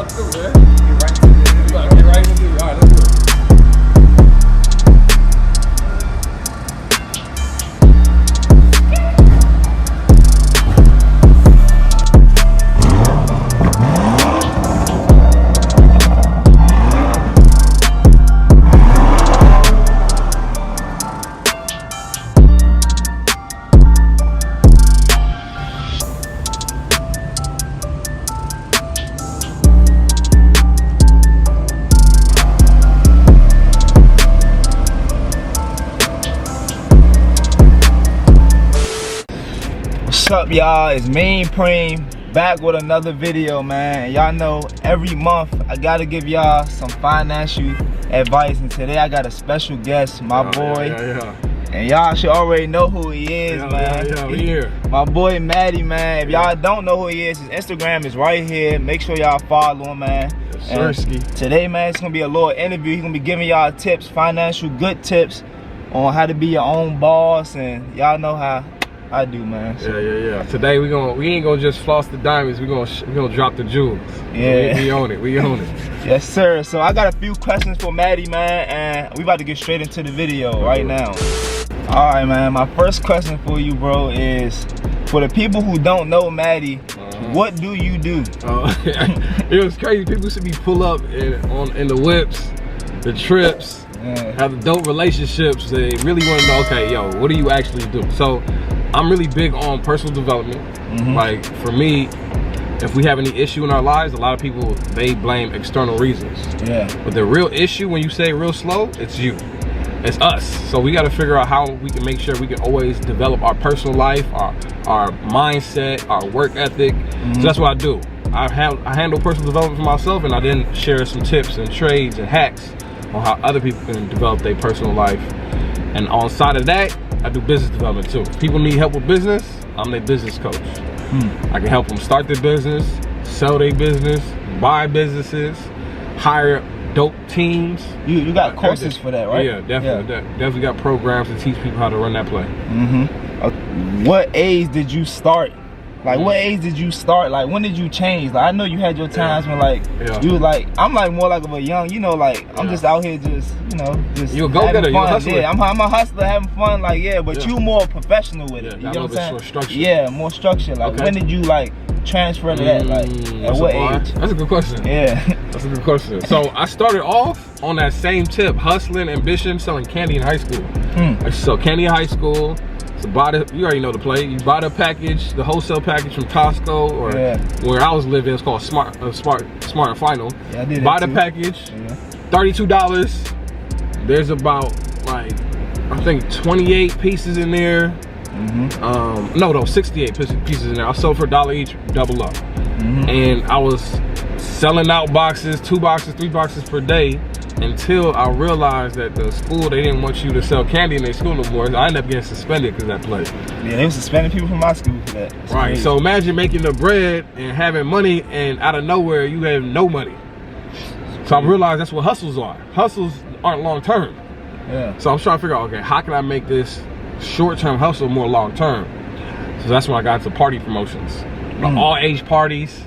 about to do, man? Get right into it. Get right into it. All right, let's do it. What's up, y'all? It's Mean Preem back with another video, man. Y'all know every month I gotta give y'all some financial advice, and today I got a special guest, my boy. And y'all should already know who he is, man. We here. My boy Matty, man. If y'all don't know who he is, his Instagram is right here. Make sure y'all follow him, man. And today, man, it's gonna be a little interview. He's gonna be giving y'all tips, financial good tips on how to be your own boss, and y'all know how I do, man. So. Yeah. Today we ain't gonna just floss the diamonds. We gonna drop the jewels. Yeah. We own it. We own it. Yes, sir. So I got a few questions for Matty, man, and we about to get straight into the video right now. All right, man. My first question for you, bro, is for the people who don't know Matty, what do you do? It was crazy. People see me pull up in the whips, the trips, have the dope relationships. They really want to know, okay, yo, what do you actually do? So I'm really big on personal development. Like for me, if we have any issue in our lives, a lot of people, they blame external reasons. But the real issue, when you say real slow, it's you. It's us. So we got to figure out how we can make sure we can always develop our personal life, our mindset, our work ethic. So that's what I do. I handle personal development for myself, and I then share some tips and trades and hacks on how other people can develop their personal life. And on side of that, I do business development too. People need help with business, I'm their business coach. I can help them start their business, sell their business, buy businesses, hire dope teams. You got courses for that, right? Yeah, definitely. Definitely got programs to teach people how to run that play. What age did you start? Like, what age did you start? Like, when did you change? Like, I know you had your times when, like, you was like, I'm like more like of a young, you know, like, I'm just out here just, you know, just you a go-getter, you a hustler. Yeah, I'm a hustler having fun, like, but you more professional with it. You know what I'm saying? Yeah, more structure. Like, when did you, like, transfer to that? Like, at what age? That's a good question. That's a good question. So, I started off on that same tip, hustling, ambition, selling candy in high school. I used to sell candy in high school. You already know the play. You buy the package, the wholesale package from Costco, or where I was living, it's called Smart and Final. I did buy the package, $32. There's about, like, I think 28 pieces in there. No, 68 pieces in there. I sold for $1 each, double up. And I was selling out boxes, 2 boxes, 3 boxes per day, until I realized that the school, they didn't want you to sell candy in their school no more. So I ended up getting suspended because of that play. Yeah, they were suspending people from my school for that. That's crazy. So imagine making the bread and having money, and out of nowhere you have no money. So I realized that's what hustles are. Hustles aren't long term. So I'm trying to figure out, okay, how can I make this short term hustle more long term? So that's when I got into party promotions. All age parties.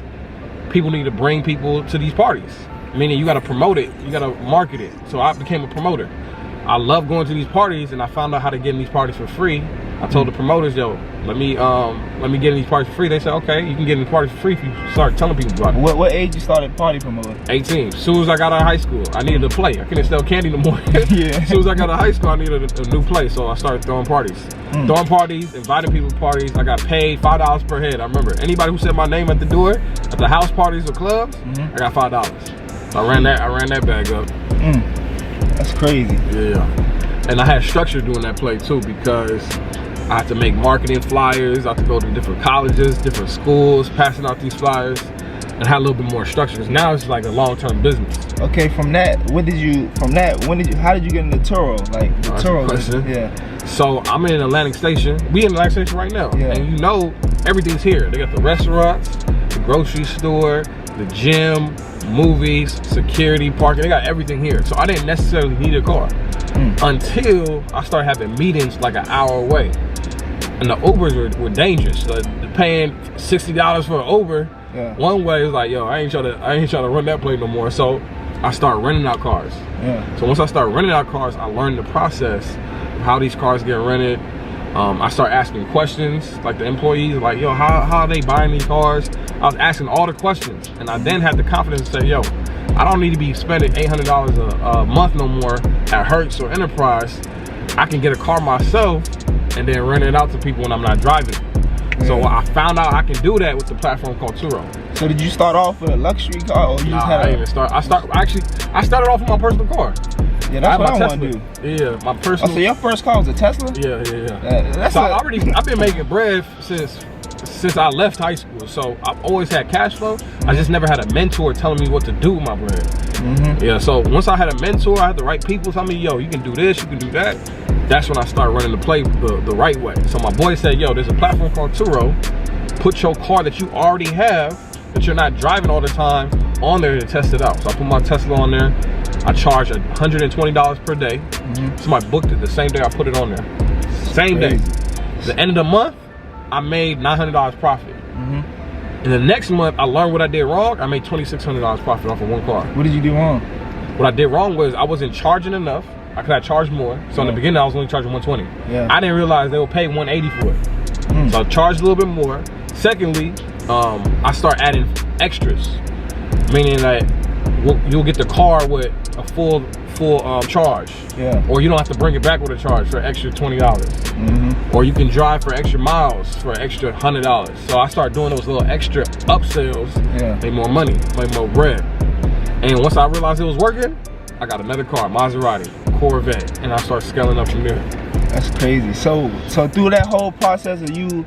People need to bring people to these parties. Meaning you gotta promote it, you gotta market it. So I became a promoter. I love going to these parties, and I found out how to get in these parties for free. I told the promoters, yo, let me get in these parties for free. They said, okay, you can get in these parties for free if you start telling people about it. What age you started party promoting? 18. As soon as I got out of high school, I needed to play. I couldn't sell candy no more. As soon as I got out of high school, I needed a new play, so I started throwing parties. Throwing parties, inviting people to parties. I got paid $5 per head. I remember anybody who said my name at the door, at the house parties or clubs, I got $5. I ran that bag up. That's crazy. And I had structure doing that play too, because I had to make marketing flyers. I had to go to different colleges, different schools, passing out these flyers, and had a little bit more structure. Because now it's like a long-term business. Okay, how did you get in the Turo? Like the Turo. So I'm in Atlantic Station. We in Atlantic Station right now. And you know everything's here. They got the restaurants, the grocery store, the gym, movies, security, parking. They got everything here. So I didn't necessarily need a car until I started having meetings like an hour away. and the Ubers were dangerous. So paying $60 for an Uber, one way is like, yo, I ain't trying to run that play no more. So I started renting out cars. So once I started renting out cars, I learned the process of how these cars get rented. I started asking questions, like the employees, like, yo, how are they buying these cars? I was asking all the questions, and I then had the confidence to say, yo, I don't need to be spending $800 a month no more at Hertz or Enterprise. I can get a car myself and then rent it out to people when I'm not driving. So I found out I can do that with the platform called Turo. So did you start off with a luxury car, or you just had? I didn't even start. I started off with my personal car. Yeah, that's what I want to do. Yeah, my personal. Oh, so your first car was a Tesla? Yeah. So I've been making bread since I left high school. So I've always had cash flow. I just never had a mentor telling me what to do with my bread. Yeah. So once I had a mentor, I had the right people telling me, yo, you can do this, you can do that. That's when I started running the play the right way. So my boy said, yo, there's a platform called Turo. Put your car that you already have, that you're not driving all the time, on there to test it out. So I put my Tesla on there. I charge $120 per day. Somebody booked it the same day I put it on there. Same day. The end of the month, I made $900 profit. And the next month, I learned what I did wrong. I made $2,600 profit off of one car. What did you do wrong? What I did wrong was I wasn't charging enough. I could have charged more. So in the beginning, I was only charging $120. I didn't realize they would pay $180 for it. So I charged a little bit more. Secondly, I start adding extras, meaning that you'll get the car with a full charge. Or you don't have to bring it back with a charge for an extra $20. Or you can drive for extra miles for an extra $100. So I start doing those little extra upsells, make more money, make more bread. And once I realized it was working, I got another car, Maserati, Corvette, and I start scaling up from there. That's crazy. So through that whole process of you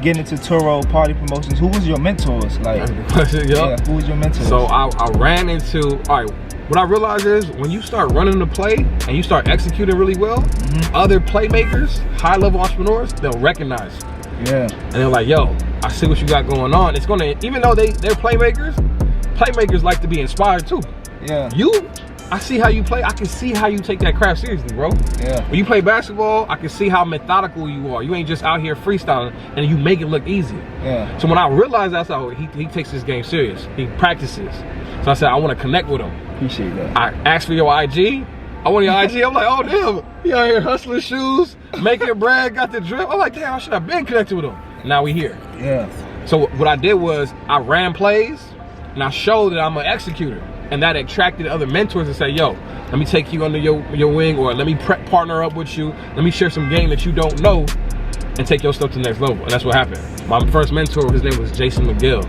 getting into Turo, party promotions, who was your mentors? Like, who was your mentor? So I ran into, all right, what I realized is when you start running the play and you start executing really well, other playmakers, high-level entrepreneurs, they'll recognize you. And they're like, yo, I see what you got going on. It's gonna, even though they're playmakers like to be inspired too. I see how you play. I can see how you take that craft seriously, bro. When you play basketball, I can see how methodical you are. You ain't just out here freestyling and you make it look easy. So when I realized that's how he takes this game serious. He practices. So I said, I want to connect with him. Appreciate that. I asked for your IG. I want your IG. I'm like, oh damn, he out here hustling shoes, making bread, got the drip. I'm like, damn, I should have been connected with him. Now we here. So what I did was I ran plays and I showed that I'm an executor. And that attracted other mentors to say, yo, let me take you under your wing, or let me partner up with you. Let me share some game that you don't know and take your stuff to the next level. And that's what happened. My first mentor, his name was Jason McGill.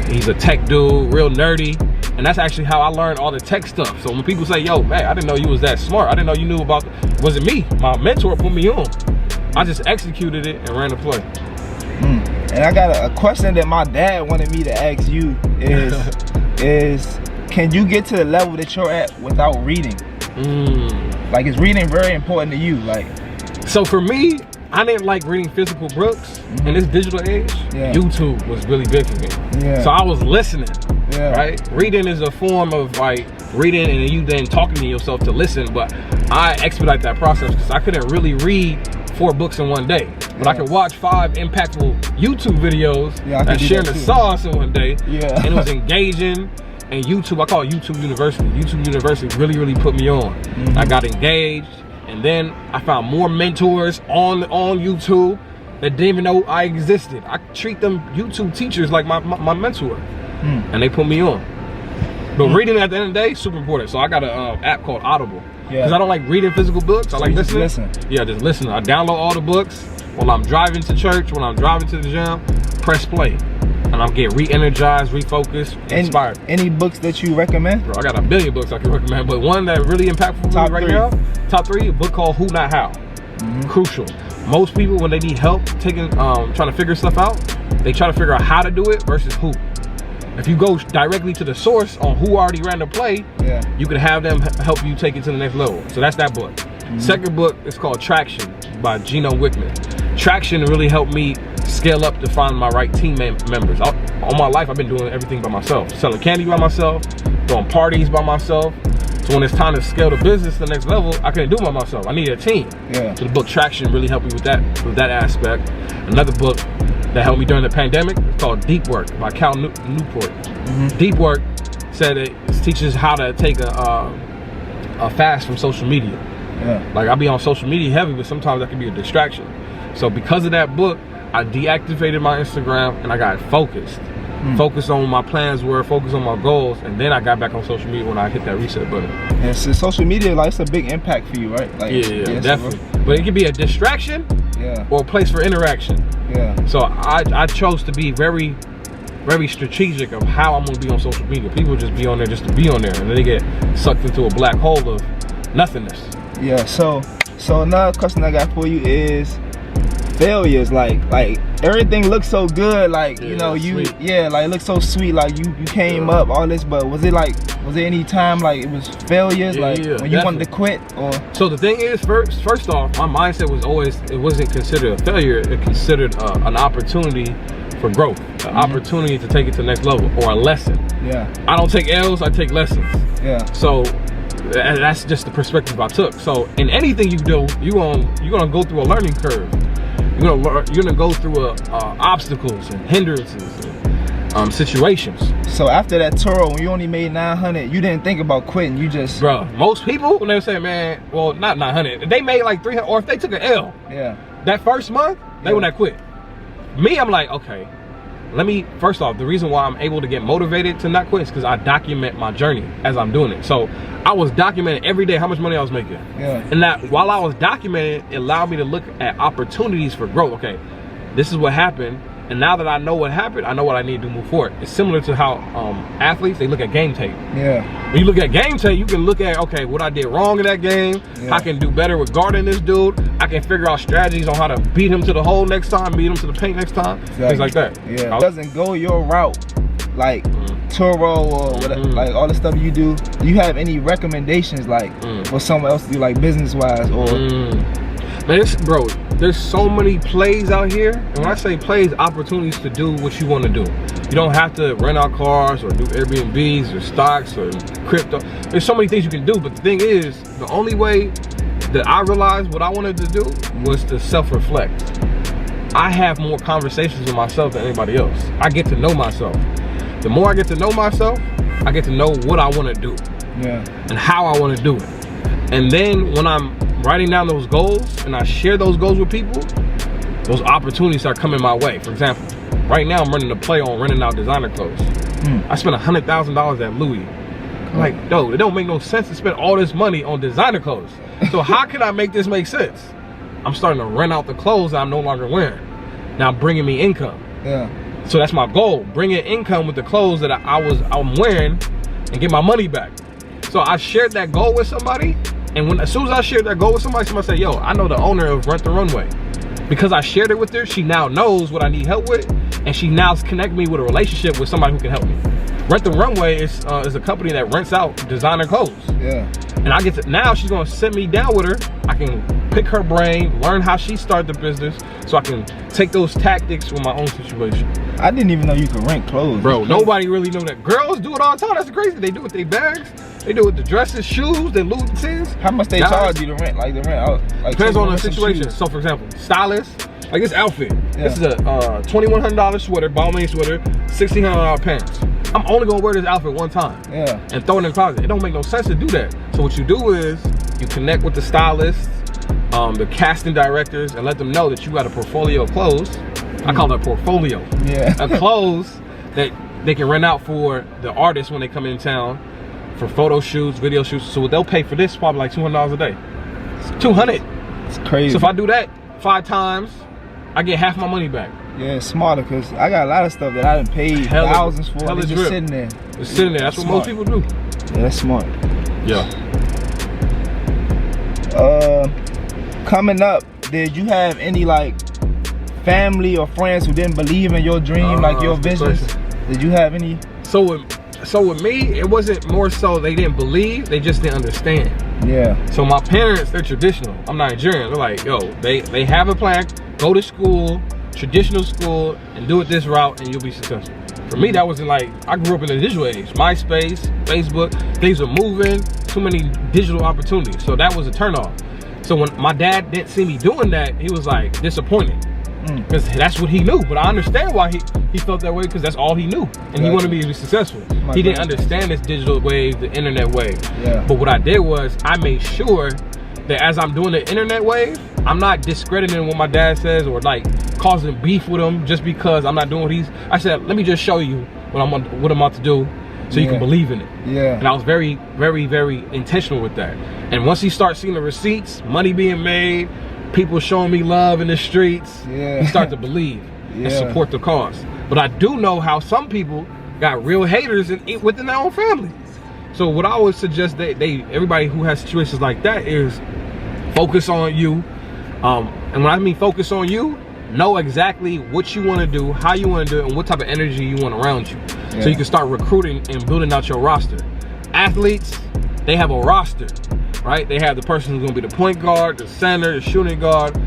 He's a tech dude, real nerdy. And that's actually how I learned all the tech stuff. So when people say, yo, man, I didn't know you was that smart. I didn't know you knew about, it wasn't me. My mentor put me on. I just executed it and ran the play. And I got a question that my dad wanted me to ask you is can you get to the level that you're at without reading? Like, is reading very important to you? Like, so for me, I didn't like reading physical books. In this digital age, YouTube was really big for me. So I was listening, right? Reading is a form of like reading and you then talking to yourself to listen, but I expedite that process because I couldn't really read 4 books in one day. But I could watch 5 impactful YouTube videos and sharing the sauce in one day. And it was engaging. And YouTube, I call it YouTube University. YouTube University really put me on. I got engaged, and then I found more mentors on YouTube that didn't even know I existed. I treat them YouTube teachers like my mentor, and they put me on. But reading at the end of the day, super important. So I got an app called Audible. Because I don't like reading physical books. I like listening. Yeah, just listen. I download all the books while I'm driving to church, when I'm driving to the gym, press play. And I'm getting re-energized, refocused, inspired. Any books that you recommend? Bro, I got a billion books I can recommend, but one that really impactful for me right now, top 3, a book called Who Not How. Crucial. Most people, when they need help trying to figure stuff out, they try to figure out how to do it versus who. If you go directly to the source on who already ran the play, you can have them help you take it to the next level. So that's that book. Second book is called Traction by Gino Wickman. Traction really helped me scale up to find my right team members. All my life, I've been doing everything by myself. Selling candy by myself, throwing parties by myself. So when it's time to scale the business to the next level, I couldn't do it by myself. I needed a team. Yeah. So the book Traction really helped me with that aspect. Another book that helped me during the pandemic is called Deep Work by Cal Newport. Deep Work said it teaches how to take a fast from social media. Yeah. Like I be on social media heavy, but sometimes that can be a distraction. So because of that book, I deactivated my Instagram and I got focused. Focus on what my plans were, focus on my goals, and then I got back on social media when I hit that reset button. Yeah, so social media, like, it's a big impact for you, right? Like, yeah, definitely. But it can be a distraction, or a place for interaction. Yeah. So I chose to be very, very strategic of how I'm gonna be on social media. People just be on there just to be on there, and then they get sucked into a black hole of nothingness. Yeah. So another question I got for you is failures. Like everything looks so good, like, you know, like it looks so sweet, like you came up all this, but was there any time like it was failures, when you wanted to quit? Or so the thing is, first off, my mindset was always, it wasn't considered a failure, it considered an opportunity for growth, an opportunity to take it to the next level, or a lesson. I don't take L's, I take lessons. So that's just the perspective I took. So in anything you do, you're gonna go through a learning curve. You're gonna go through obstacles and hindrances and situations. So after that tour, when you only made 900, you didn't think about quitting. You just, bro. Most people, when they say, man, well, not 900, they made like 300, or if they took an L, that first month, they would not quit. Me, I'm like, okay, let me, first off, the reason why I'm able to get motivated to not quit is because I document my journey as I'm doing it. So I was documenting every day how much money I was making. And that while I was documenting, it allowed me to look at opportunities for growth. Okay, this is what happened. And now that I know what happened, I know what I need to move forward. It's similar to how athletes, they look at game tape. When you look at game tape, you can look at, okay, what I did wrong in that game. I can do better with guarding this dude. I can figure out strategies on how to beat him to the hole next time, beat him to the paint next time, things like that. It doesn't go your route, like Turo or whatever, like all the stuff you do. Do you have any recommendations, like for someone else to do, like business-wise, or? Man, bro, there's so many plays out here, and when I say plays, opportunities to do what you want to do. You don't have to rent out cars or do Airbnbs or stocks or crypto. There's so many things you can do, but the thing is, the only way that I realized what I wanted to do was to self-reflect. I have more conversations with myself than anybody else. I get to know myself. The more I get to know myself, I get to know what I want to do and how I want to do it. And then when I'm writing down those goals and I share those goals with people, those opportunities start coming my way. For example, right now I'm running a play on renting out designer clothes. I spent $100,000 at Louis. I'm like, no, it don't make no sense to spend all this money on designer clothes. So how can I make this make sense? I'm starting to rent out the clothes that I'm no longer wearing. Now bringing me income. So that's my goal, bring in income with the clothes that I'm wearing and get my money back. So I shared that goal with somebody, and as soon as I shared that goal with somebody said, yo, I know the owner of Rent the Runway. Because I shared it with her, she now knows what I need help with, and she now connected me with a relationship with somebody who can help me. Rent the Runway is a company that rents out designer clothes. And I get to, now she's gonna sit me down with her. I can pick her brain, learn how she started the business, so I can take those tactics with my own situation. I didn't even know you could rent clothes. Bro, nobody really know that. Girls do it all the time. That's crazy. They do it with their bags. They do it with the dresses, shoes, their Louboutins. How much they charge you to rent? Like the rent out? Like, depends on the situation. So for example, stylist, like this outfit. This is a $2,100 sweater, Balmain sweater, $1,600 pants. I'm only gonna wear this outfit one time. And throw it in the closet. It don't make no sense to do that. So what you do is you connect with the stylists, the casting directors, and let them know that you got a portfolio of clothes. I call it a portfolio. Of clothes that they can rent out for the artists when they come in town for photo shoots, video shoots. So what they'll pay for this is probably like $200 a day. It's $200. It's crazy. So if I do that 5 times, I get half my money back. Yeah, it's smarter, because I got a lot of stuff that I done paid thousands for. It's just sitting there. It's sitting there. That's what most people do. Yeah, that's smart. Coming up, did you have any like family or friends who didn't believe in your dream, like your vision? Did you have any? So with me, it wasn't more so they didn't believe, they just didn't understand. So my parents, they're traditional. I'm Nigerian. They're like, yo, they have a plan, go to school, traditional school, and do it this route and you'll be successful. For me, that wasn't like, I grew up in the digital age. MySpace, Facebook, things were moving. too many digital opportunities. So that was a turnoff. So when my dad didn't see me doing that, he was like disappointed. Because that's what he knew. But I understand why he felt that way, because that's all he knew. And he wanted me to be successful. He didn't understand this digital wave, the internet wave. But what I did was I made sure that as I'm doing the internet wave, I'm not discrediting what my dad says or like causing beef with him just because I'm not doing what I said, let me just show you what I'm about to do so you can believe in it. And I was very, very, very intentional with that. And once he starts seeing the receipts, money being made, people showing me love in the streets, you start to believe and support the cause. But I do know how some people got real haters within their own family. So what I would suggest everybody who has situations like that is focus on you. And when I mean focus on you, know exactly what you want to do, how you want to do it, and what type of energy you want around you. So you can start recruiting and building out your roster. Athletes, they have a roster. Right? They have the person who's gonna be the point guard, the center, the shooting guard,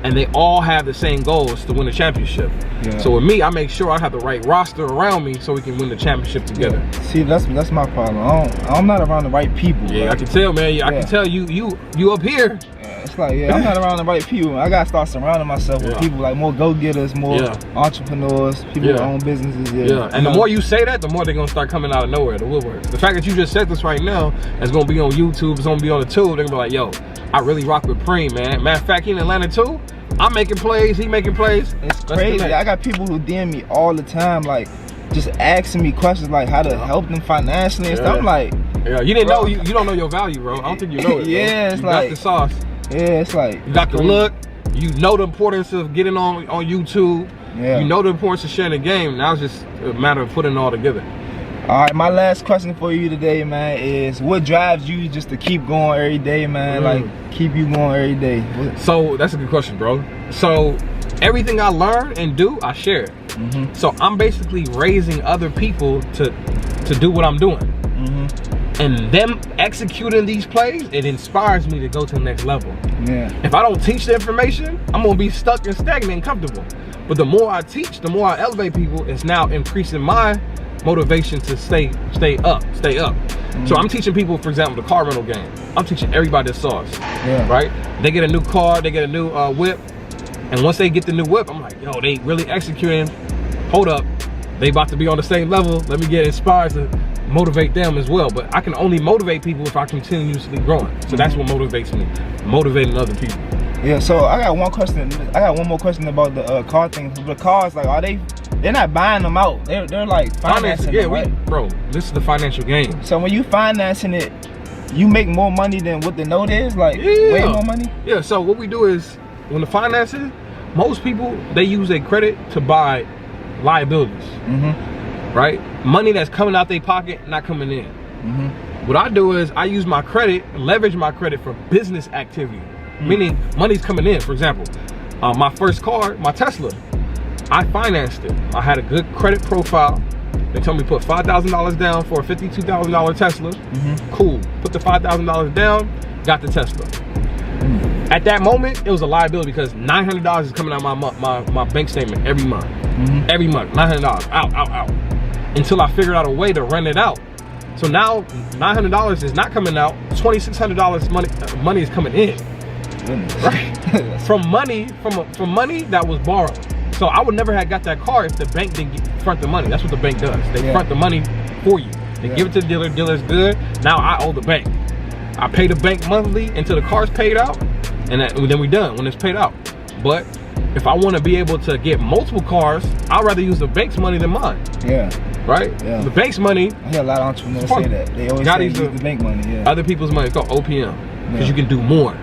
and they all have the same goals to win the championship. So with me, I make sure I have the right roster around me so we can win the championship together. See, that's my problem. I'm not around the right people. I can tell, man. I can tell you up here. It's like, I'm not around the right people. I gotta start surrounding myself with people like more go-getters, more entrepreneurs, people who own businesses. And the more you say that, the more they're gonna start coming out of nowhere, the woodwork. The fact that you just said this right now, it's gonna be on YouTube, it's gonna be on the tube. They're gonna be like, yo, I really rock with Preem, man. Matter of fact, he in Atlanta too. I'm making plays, he making plays. It's crazy. I got people who DM me all the time, like just asking me questions like how to help them financially and stuff. I'm like, you didn't know, you don't know your value, bro. I don't think you know it. It's you like got the sauce. It's like you got the look. You know the importance of getting on YouTube. You know the importance of sharing the game. Now it's just a matter of putting it all together. All right, my last question for you today, man, is what drives you just to keep going every day, man? Like keep you going every day. So that's a good question, bro. So everything I learn and do, I share it. So I'm basically raising other people to do what I'm doing. And them executing these plays, it inspires me to go to the next level. If I don't teach the information, I'm gonna be stuck and stagnant and comfortable. But the more I teach, the more I elevate people, it's now increasing my motivation to stay up. So I'm teaching people, for example, the car rental game. I'm teaching everybody the sauce. Right? They get a new car, they get a new whip, and once they get the new whip, I'm like, yo, they really executing. Hold up, they about to be on the same level. Let me get inspired to motivate them as well. But I can only motivate people if I continuously growing. So that's what motivates me, motivating other people. So I got one question. I got one more question about the car thing. The cars, like, they're not buying them out. They're like financing them, right? Bro, this is the financial game. So when you financing it, you make more money than what the note is, like way more money? So what we do is, when the financing, most people, they use their credit to buy liabilities. Right? Money that's coming out their pocket, not coming in. What I do is I use my credit, leverage my credit for business activity. Meaning money's coming in. For example, my first car, my Tesla, I financed it. I had a good credit profile. They told me put $5,000 down for a $52,000 Tesla. Cool. Put the $5,000 down, got the Tesla. At that moment, it was a liability because $900 is coming out my bank statement every month. Every month, $900 out. Until I figured out a way to rent it out. So now $900 is not coming out. $2,600 money is coming in. Right? from money that was borrowed. So I would never have got that car if the bank didn't front the money. That's what the bank does. They front the money for you. They give it to the dealer. Dealer's good. Now I owe the bank. I pay the bank monthly until the car's paid out, and then we're done when it's paid out. But if I want to be able to get multiple cars, I'd rather use the bank's money than mine. Right? The bank's money. I hear a lot of entrepreneurs say that. They always say use the bank money. Other people's money. It's called OPM. Because you can do more.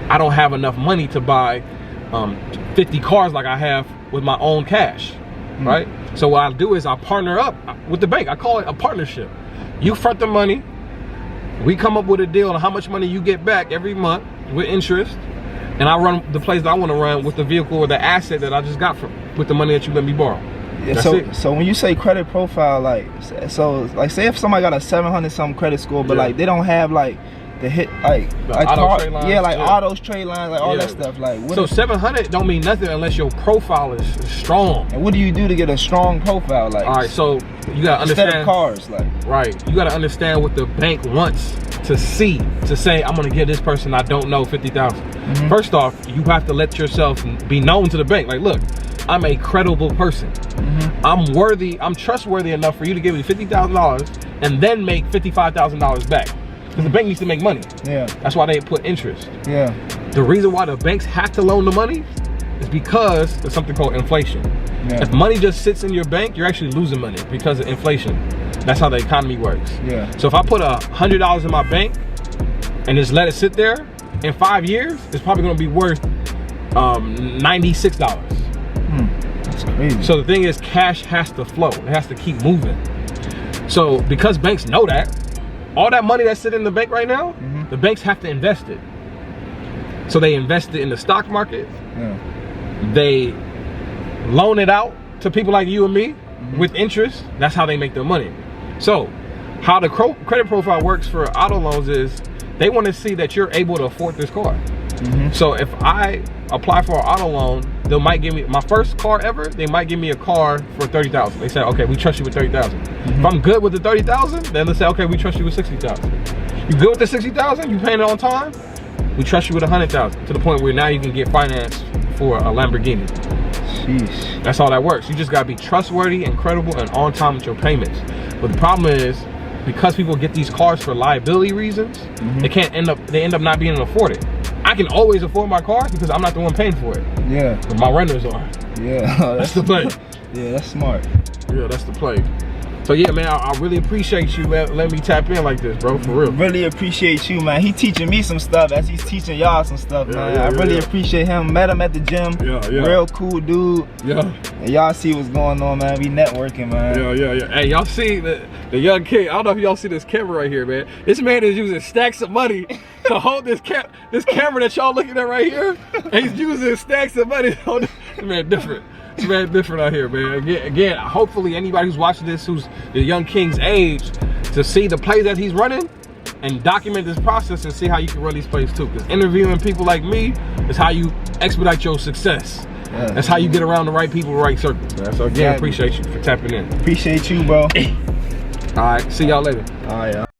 I don't have enough money to buy 50 cars like I have with my own cash. Right? So what I do is I partner up with the bank. I call it a partnership. You front the money. We come up with a deal on how much money you get back every month with interest. And I run the place that I want to run with the vehicle or the asset that I just got with the money that you let me borrow. So when you say credit profile, like say if somebody got a 700 something credit score, but like they don't have like the hit like auto trade lines, autos, trade lines, like all that stuff. Like so 700 don't mean nothing unless your profile is strong. And what do you do to get a strong profile? Like, all right, so you gotta understand instead of cars, like right. You gotta understand what the bank wants to say I'm gonna give this person I don't know 50,000. First off, you have to let yourself be known to the bank. Like, look, I'm a credible person. I'm trustworthy enough for you to give me $50,000 and then make $55,000 back. Because the bank needs to make money. Yeah. That's why they put interest. Yeah. The reason why the banks have to loan the money is because there's something called inflation. Yeah. If money just sits in your bank, you're actually losing money because of inflation. That's how the economy works. Yeah. So if I put $100 in my bank and just let it sit there, in 5 years, it's probably gonna be worth $96. That's crazy. So the thing is, cash has to flow. It has to keep moving. So because banks know that, all that money that's sitting in the bank right now, the banks have to invest it. So they invest it in the stock market. Yeah. They loan it out to people like you and me with interest. That's how they make their money. So how the credit profile works for auto loans is they want to see that you're able to afford this car. So if I apply for an auto loan, they might give me my first car ever. They might give me a car for $30,000. They say, okay, we trust you with $30,000. If I'm good with the $30,000, then they say, okay, we trust you with $60,000. You good with the $60,000? You paying it on time? We trust you with $100,000, to the point where now you can get financed for a Lamborghini. Sheesh. That's how that works. You just gotta be trustworthy and credible and on time with your payments. But the problem is, because people get these cars for liability reasons, they end up not being able to afford it. I can always afford my car because I'm not the one paying for it. Yeah. But my renters are. Yeah. That's the play. Yeah, that's smart. Yeah, that's the play. So yeah, man, I really appreciate you letting me tap in like this, bro, for real. Really appreciate you, man. He teaching me some stuff as he's teaching y'all some stuff, man. I really appreciate him. Met him at the gym. Real cool dude. And y'all see what's going on, man. We networking, man. Hey, y'all see the young king? I don't know if y'all see this camera right here, man. This man is using stacks of money to hold this camera that y'all looking at right here. And he's using stacks of money to hold this. Man, different. It's very different out here, man. Again, hopefully anybody who's watching this, who's the young king's age, to see the plays that he's running and document this process and see how you can run these plays too. Because interviewing people like me is how you expedite your success. That's how you get around the right people, the right circles, man. So again, appreciate you for tapping in. Appreciate you, bro. All right, see y'all later. All right, y'all.